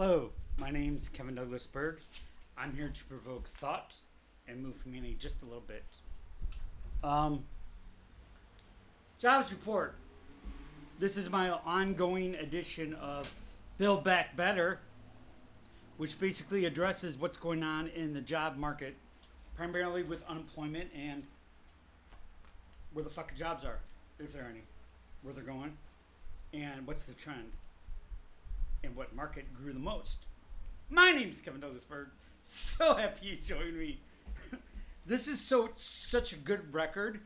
Hello, my name's Kevin Douglas Berg. I'm here to provoke thought and move humanity just a little bit. Jobs report. This is my ongoing edition of Build Back Better, which basically addresses what's going on in the job market, primarily with unemployment and where the fuck jobs are, if there are any, where they're going, and what's the trend, and what market grew the most. My name's Kevin Douglas Berg. So happy you joined me. This is such a good record.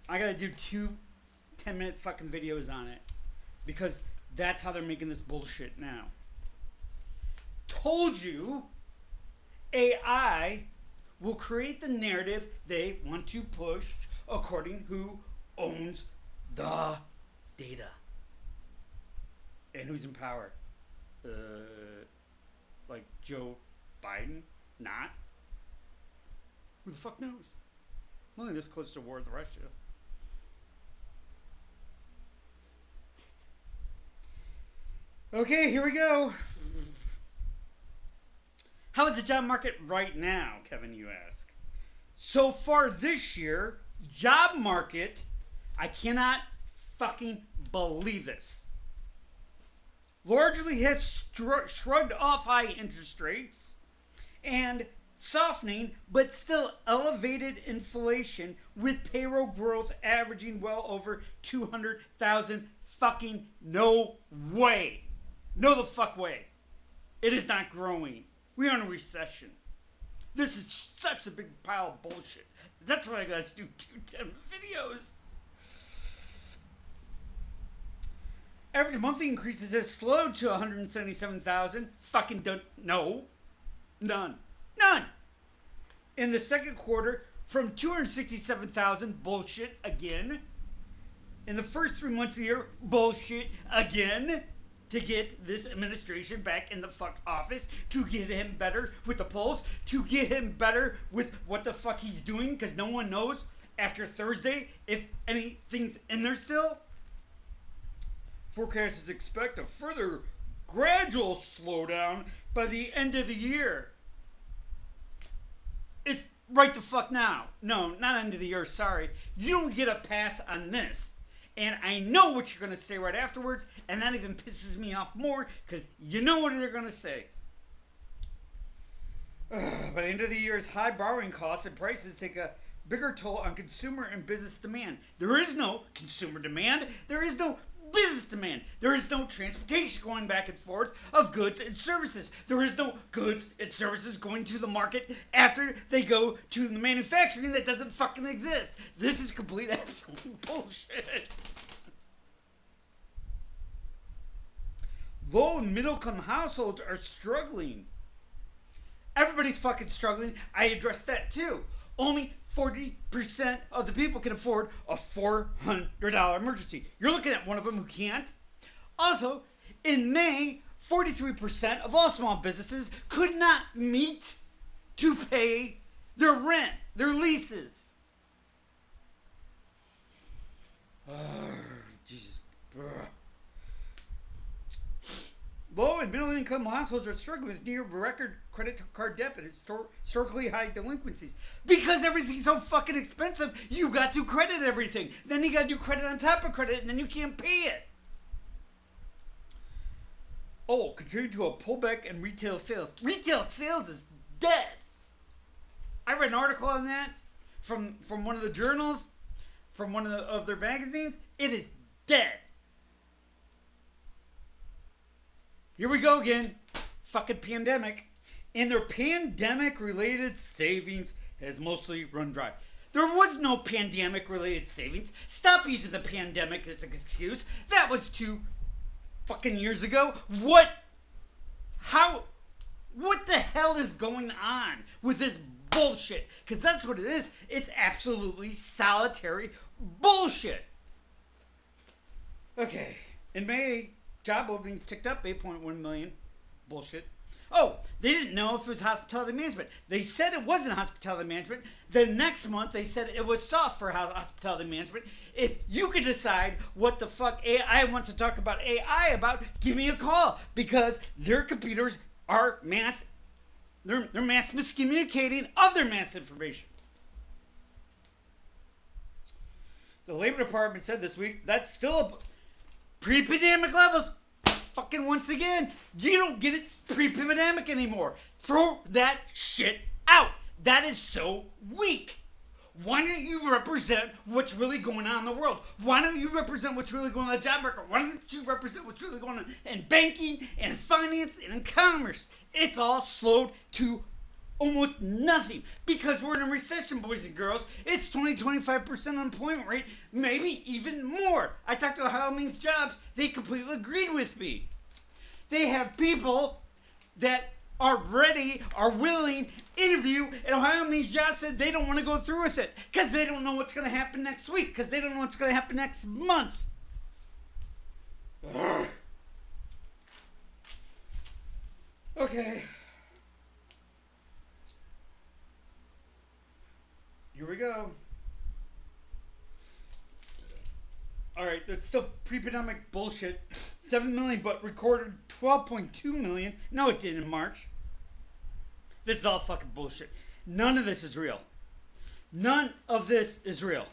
I gotta do 2 10-minute fucking videos on it because that's how they're making this bullshit now. Told you AI will create the narrative they want to push according who owns the data and who's in power. Like Joe Biden? Not? Who the fuck knows? I'm only this close to war with Russia. Okay, here we go. How is the job market right now, Kevin, you ask? So far this year, job market, I cannot fucking believe this. Largely has shrugged off high interest rates and softening, but still elevated inflation with payroll growth averaging well over 200,000. Fucking no way. No the fuck way. It is not growing. We are in a recession. This is such a big pile of bullshit. That's why I gotta do 2 10 videos. Average monthly increases has slowed to 177,000. Fucking don't. No. None. In the second quarter, from 267,000. Bullshit again. In the first 3 months of the year, bullshit again. To get this administration back in the fuck office, to get him better with the polls, to get him better with what the fuck he's doing, because no one knows after Thursday if anything's in there still. Forecasters expect a further gradual slowdown by the end of the year. It's right the fuck now. No, not end of the year, sorry. You don't get a pass on this. And I know what you're going to say right afterwards, and that even pisses me off more, because you know what they're going to say. By the end of the year's high borrowing costs and prices take a bigger toll on consumer and business demand. There is no consumer demand. There is no business demand. There is no transportation going back and forth of goods and services. There is no goods and services going to the market after they go to the manufacturing that doesn't fucking exist. This is complete absolute bullshit. Low and middle income households are struggling. Everybody's fucking struggling. I addressed that too. Only 40% of the people can afford a $400 emergency. You're looking at one of them who can't. Also, in May, 43% of all small businesses could not meet to pay their rent, their leases. Jesus. Low and middle income households are struggling with near record credit card debt and historically high delinquencies. Because everything's so fucking expensive, you got to credit everything. Then you got to do credit on top of credit, and then you can't pay it. Oh, contributing to a pullback in retail sales. Retail sales is dead. I read an article on that from one of the journals, from one of their magazines. It is dead. Here we go again. Fucking pandemic. And their pandemic-related savings has mostly run dry. There was no pandemic-related savings. Stop using the pandemic as an excuse. That was 2 fucking years ago. What the hell is going on with this bullshit? Because that's what it is. It's absolutely solitary bullshit. Okay. In May, job openings ticked up 8.1 million. Bullshit. Oh, they didn't know if it was hospitality management. They said it wasn't hospitality management. The next month, they said it was soft for hospitality management. If you can decide what the fuck AI wants to talk about AI about, give me a call, because their computers are they're mass miscommunicating other mass information. The Labor Department said this week that's still pre-pandemic levels. Fucking once again, you don't get it pre-pandemic anymore. Throw that shit out. That is so weak. Why don't you represent what's really going on in the world? Why don't you represent what's really going on in the job market? Why don't you represent what's really going on in banking and finance and in commerce? It's all slowed to almost nothing because we're in a recession, boys and girls. It's 25% unemployment rate, maybe even more. I talked to Ohio Means Jobs. They completely agreed with me. They have people that are ready, are willing, interview, and Ohio Means Jobs said they don't want to go through with it because they don't know what's going to happen next week, because they don't know what's going to happen next month. Okay. Here we go. All right, that's still pre-pandemic bullshit. 7 million, but recorded 12.2 million. No, it didn't in March. This is all fucking bullshit. None of this is real. None of this is real.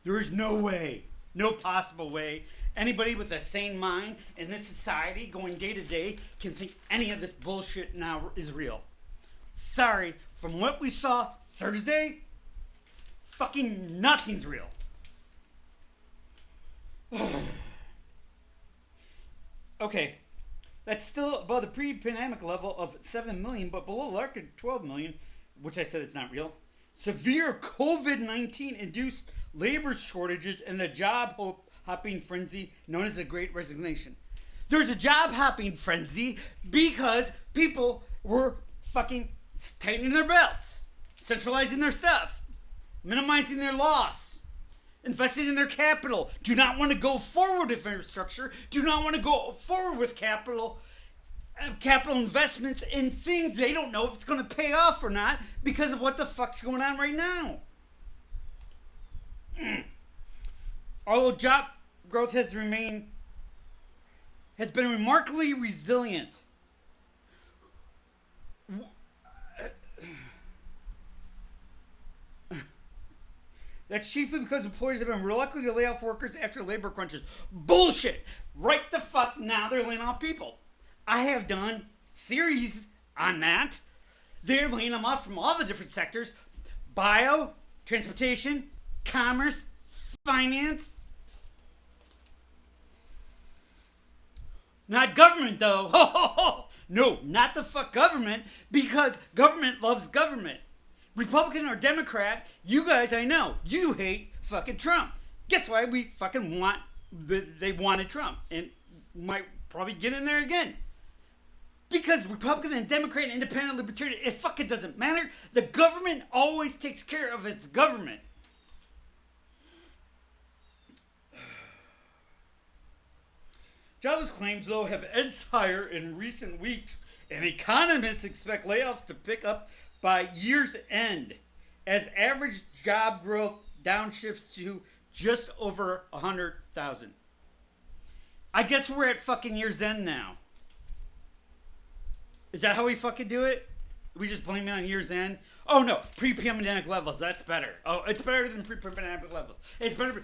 There is no way, no possible way, anybody with a sane mind in this society going day to day can think any of this bullshit now is real. Sorry, from what we saw Thursday, fucking nothing's real. Okay, that's still above the pre-pandemic level of 7 million, but below the record 12 million, which I said it's not real. Severe COVID-19 induced labor shortages and the job hopping frenzy known as the Great Resignation. There's a job hopping frenzy because people were fucking tightening their belts, centralizing their stuff, minimizing their loss, investing in their capital, do not want to go forward with infrastructure, do not want to go forward with capital investments in things they don't know if it's going to pay off or not because of what the fuck's going on right now. Although job growth has been remarkably resilient. That's chiefly because employers have been reluctant to lay off workers after labor crunches. Bullshit! Right the fuck now they're laying off people. I have done series on that. They're laying them off from all the different sectors. Bio, transportation, commerce, finance. Not government though. No, not the fuck government, because government loves government. Republican or Democrat, you guys, I know, you hate fucking Trump. Guess why we fucking they wanted Trump and might probably get in there again. Because Republican and Democrat and Independent Libertarian, it fucking doesn't matter. The government always takes care of its government. Jobless claims, though, have edged higher in recent weeks, and economists expect layoffs to pick up by year's end as average job growth downshifts to just over 100,000. I guess we're at fucking year's end now. Is that how we fucking do it? We just blame it on year's end? Oh no, pre-pandemic levels, that's better. Oh, it's better than pre-pandemic levels. It's better.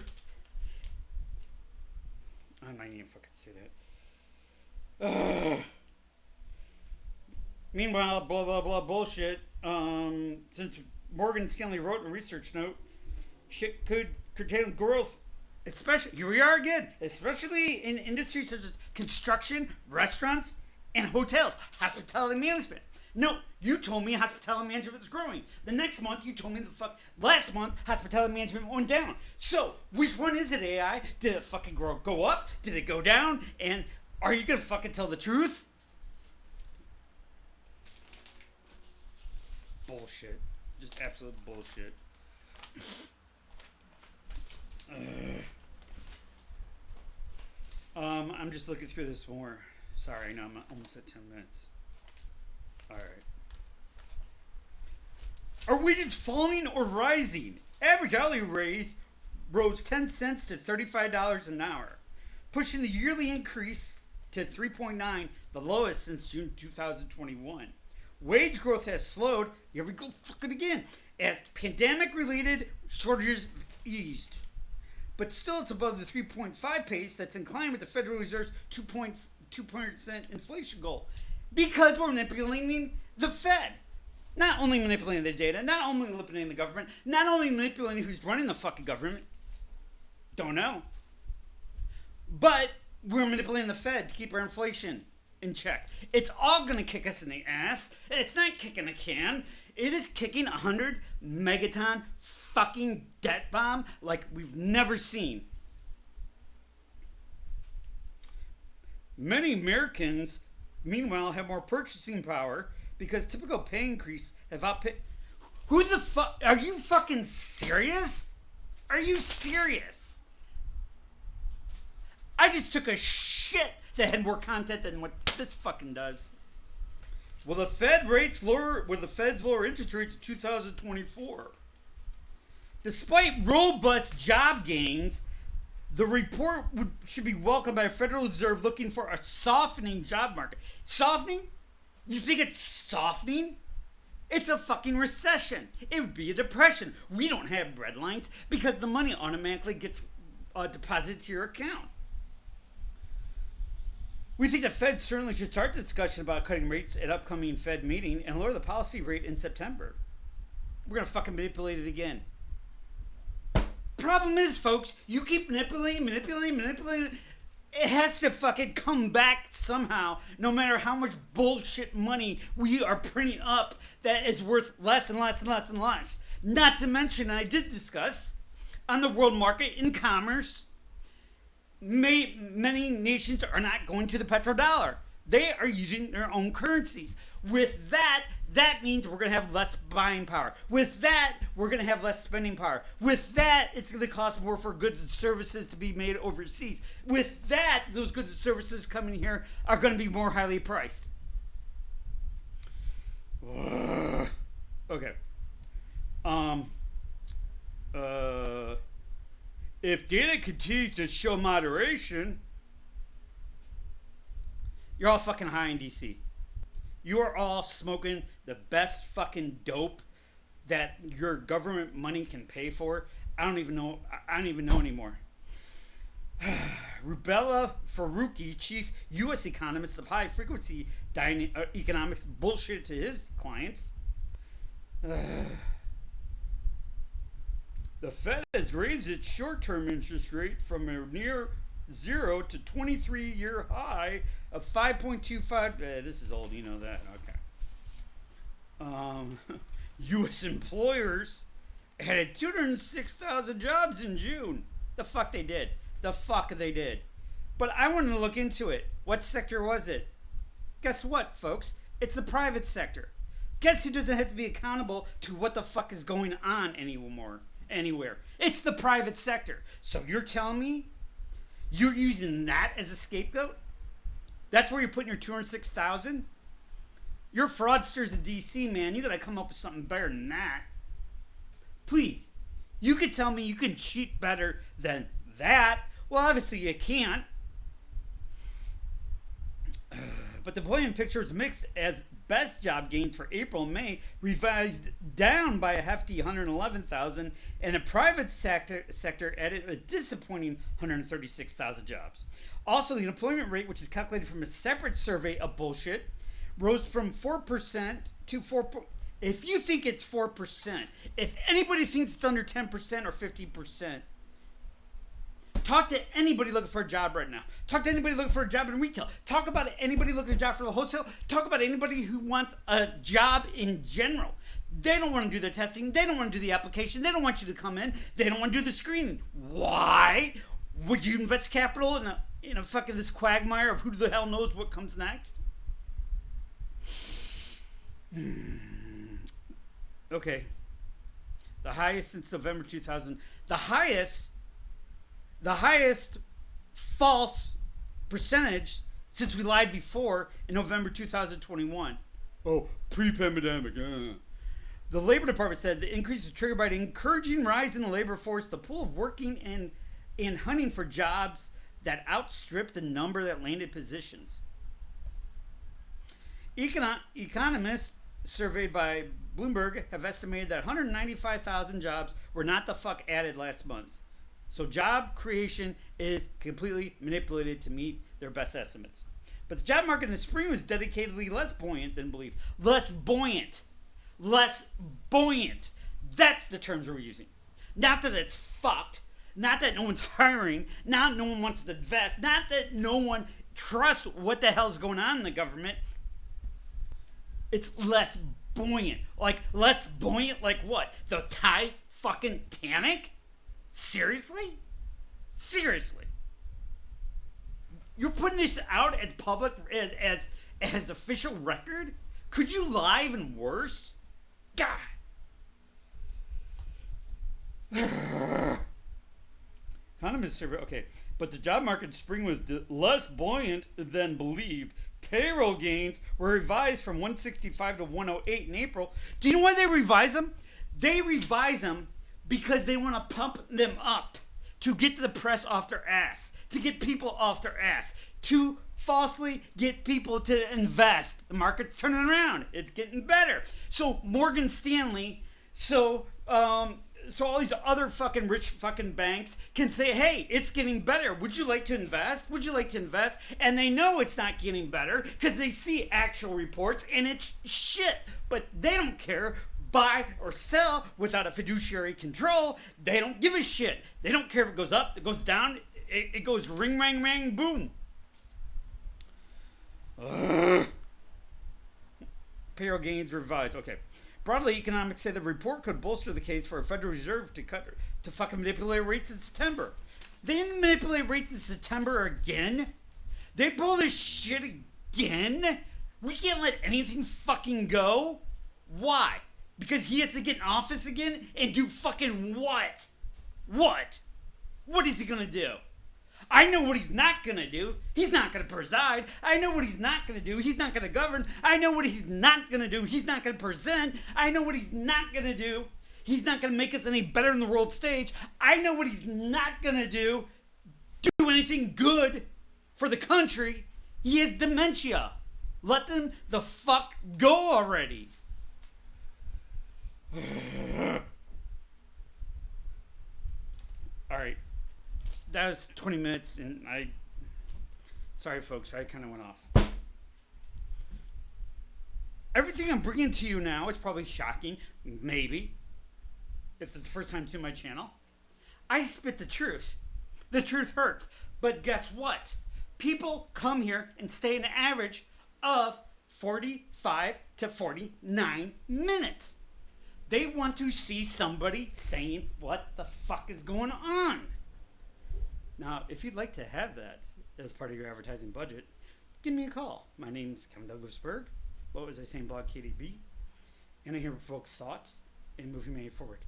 I'm not even fucking say that. Ugh. Meanwhile, blah blah blah bullshit. Since Morgan Stanley wrote in a research note, shit could curtail growth. Especially, here we are again, especially in industries such as construction, restaurants, and hotels, hospitality management. No, you told me hospitality management was growing. The next month, you told me last month, hospitality management went down. So, which one is it, AI? Did it fucking go up? Did it go down? And are you gonna fucking tell the truth? Bullshit. Just absolute bullshit. I'm just looking through this more. Sorry, no, I'm almost at 10 minutes. All right. Are wages falling or rising? Average hourly raise rose 10 cents to $35 an hour, pushing the yearly increase to 3.9, the lowest since June 2021. Wage growth has slowed, here we go fucking again, as pandemic-related shortages eased. But still it's above the 3.5 pace that's in line with the Federal Reserve's 2.2% inflation goal. Because we're manipulating the Fed. Not only manipulating the data, not only manipulating the government, not only manipulating who's running the fucking government. Don't know. But we're manipulating the Fed to keep our inflation in check. It's all going to kick us in the ass. It's not kicking a can. It is kicking 100 megaton fucking debt bomb like we've never seen. Many Americans, meanwhile, have more purchasing power because typical pay increase have outpaced. Who the fuck? Are you fucking serious? Are you serious? I just took a shit that had more content than what this fucking does. Will the Fed rates lower? Will the Fed's lower interest rates in 2024? Despite robust job gains, the report should be welcomed by a Federal Reserve looking for a softening job market. Softening? You think it's softening? It's a fucking recession. It would be a depression. We don't have bread lines because the money automatically gets deposited to your account. We think the Fed certainly should start the discussion about cutting rates at upcoming Fed meeting and lower the policy rate in September. We're going to fucking manipulate it again. Problem is, folks, you keep manipulating. It has to fucking come back somehow, no matter how much bullshit money we are printing up that is worth less and less and less and less. Not to mention, I did discuss, on the world market in commerce, many nations are not going to the petrodollar. They are using their own currencies. With that means we're going to have less buying power. With that, we're going to have less spending power. With that, it's going to cost more for goods and services to be made overseas. With that, those goods and services coming here are going to be more highly priced. Okay. If data continues to show moderation, you're all fucking high in DC. You are all smoking the best fucking dope that your government money can pay for. I don't even know anymore. Rubella Faruqi, chief U.S. economist of high frequency economics, bullshit to his clients. The Fed has raised its short-term interest rate from a near zero to 23-year high of 5.25. This is old, you know that. Okay. U.S. employers added 206,000 jobs in June. The fuck they did. But I wanted to look into it. What sector was it? Guess what, folks? It's the private sector. Guess who doesn't have to be accountable to what the fuck is going on anywhere? It's the private sector. So you're telling me you're using that as a scapegoat? That's where you're putting your 206,000? You're fraudsters in DC, man. You gotta come up with something better than that. Please. You could tell me you can cheat better than that. Well, obviously you can't. But the employment picture is mixed as best job gains for April and May revised down by a hefty 111,000, and the private sector added a disappointing 136,000 jobs. Also, the unemployment rate, which is calculated from a separate survey of bullshit, rose from 4% to 4. If you think it's 4%, if anybody thinks it's under 10% or 50%, talk to anybody looking for a job right now. Talk to anybody looking for a job in retail. Talk about anybody looking for a job for the wholesale. Talk about anybody who wants a job in general. They don't want to do the testing. They don't want to do the application. They don't want you to come in. They don't want to do the screening. Why? Would you invest capital in a fucking this quagmire of who the hell knows what comes next? Okay. The highest since November 2000. The highest false percentage since we lied before in November 2021. Oh, pre-pandemic. The Labor Department said the increase was triggered by the encouraging rise in the labor force, the pool of working and hunting for jobs that outstripped the number that landed positions. Economists surveyed by Bloomberg have estimated that 195,000 jobs were not the fuck added last month. So job creation is completely manipulated to meet their best estimates. But the job market in the spring was dedicatedly less buoyant than believed. Less buoyant. Less buoyant. That's the terms we're using. Not that it's fucked. Not that no one's hiring. Not no one wants to invest. Not that no one trusts what the hell's going on in the government. It's less buoyant. Like, less buoyant like what? The Titanic? Seriously? Seriously? You're putting this out as public, as official record? Could you lie even worse? God. Economists survey, okay, but the job market in spring was less buoyant than believed. Payroll gains were revised from 165 to 108 in April. Do you know why they revise them? They revise them because they want to pump them up to get the press off their ass, to get people off their ass, to falsely get people to invest. The market's turning around. It's getting better. So Morgan Stanley, so all these other fucking rich fucking banks can say, hey, it's getting better. Would you like to invest? Would you like to invest? And they know it's not getting better because they see actual reports and it's shit. But they don't care. Buy or sell without a fiduciary control. They don't give a shit. They don't care if it goes up, it goes down, it goes ring, rang, rang, boom. Payroll gains revised. Okay. Broadly, economics say the report could bolster the case for a Federal Reserve to fucking manipulate rates in September. They didn't manipulate rates in September again. They pull this shit again. We can't let anything fucking go. Why? Because he has to get in office again and do fucking what? What? What is he gonna do? I know what he's not gonna do. He's not gonna preside. I know what he's not gonna do. He's not gonna govern. I know what he's not gonna do. He's not gonna present. I know what he's not gonna do. He's not gonna make us any better in the world stage. I know what he's not gonna do. Do anything good for the country. He has dementia. Let them the fuck go already. All right. That was 20 minutes, and sorry folks, I kind of went off. Everything I'm bringing to you now is probably shocking, maybe, if it's the first time to my channel. I spit the truth. The truth hurts, but guess what? People come here and stay an average of 45 to 49 minutes. They want to see somebody saying what the fuck is going on. Now, if you'd like to have that as part of your advertising budget, give me a call. My name's Kevin Douglas Berg. What was I saying? Blog KDB. And I'm here to provoke thoughts and move humanity forward.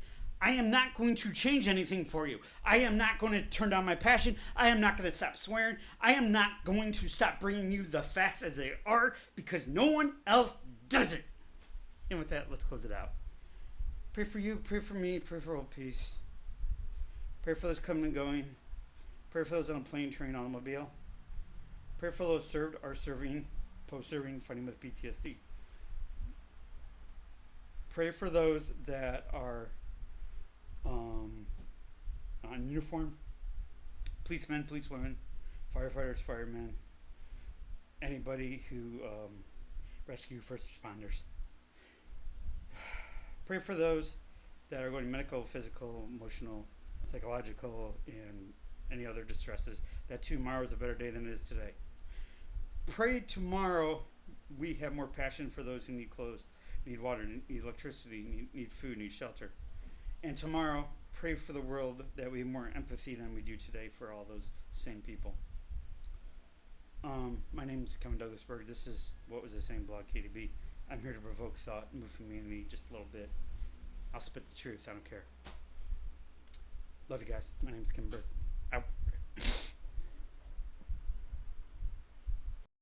I am not going to change anything for you. I am not going to turn down my passion. I am not going to stop swearing. I am not going to stop bringing you the facts as they are because no one else does it. And with that, let's close it out. Pray for you, pray for me, pray for world peace. Pray for those coming and going. Pray for those on a plane, train, automobile. Pray for those served, are serving, post-serving, fighting with PTSD. Pray for those that are on uniform. Policemen, policewomen, firefighters, firemen. Anybody who rescue first responders. Pray for those that are going medical, physical, emotional, psychological, and any other distresses, that tomorrow is a better day than it is today. Pray tomorrow we have more passion for those who need clothes, need water, need electricity, need food, need shelter. And tomorrow, pray for the world that we have more empathy than we do today for all those same people. My name is Kevin Douglas Berg. This is What Was I Saying? Blog KDB. I'm here to provoke thought, move humanity just a little bit. I'll spit the truth. I don't care. Love you guys. My name is Kim Berg.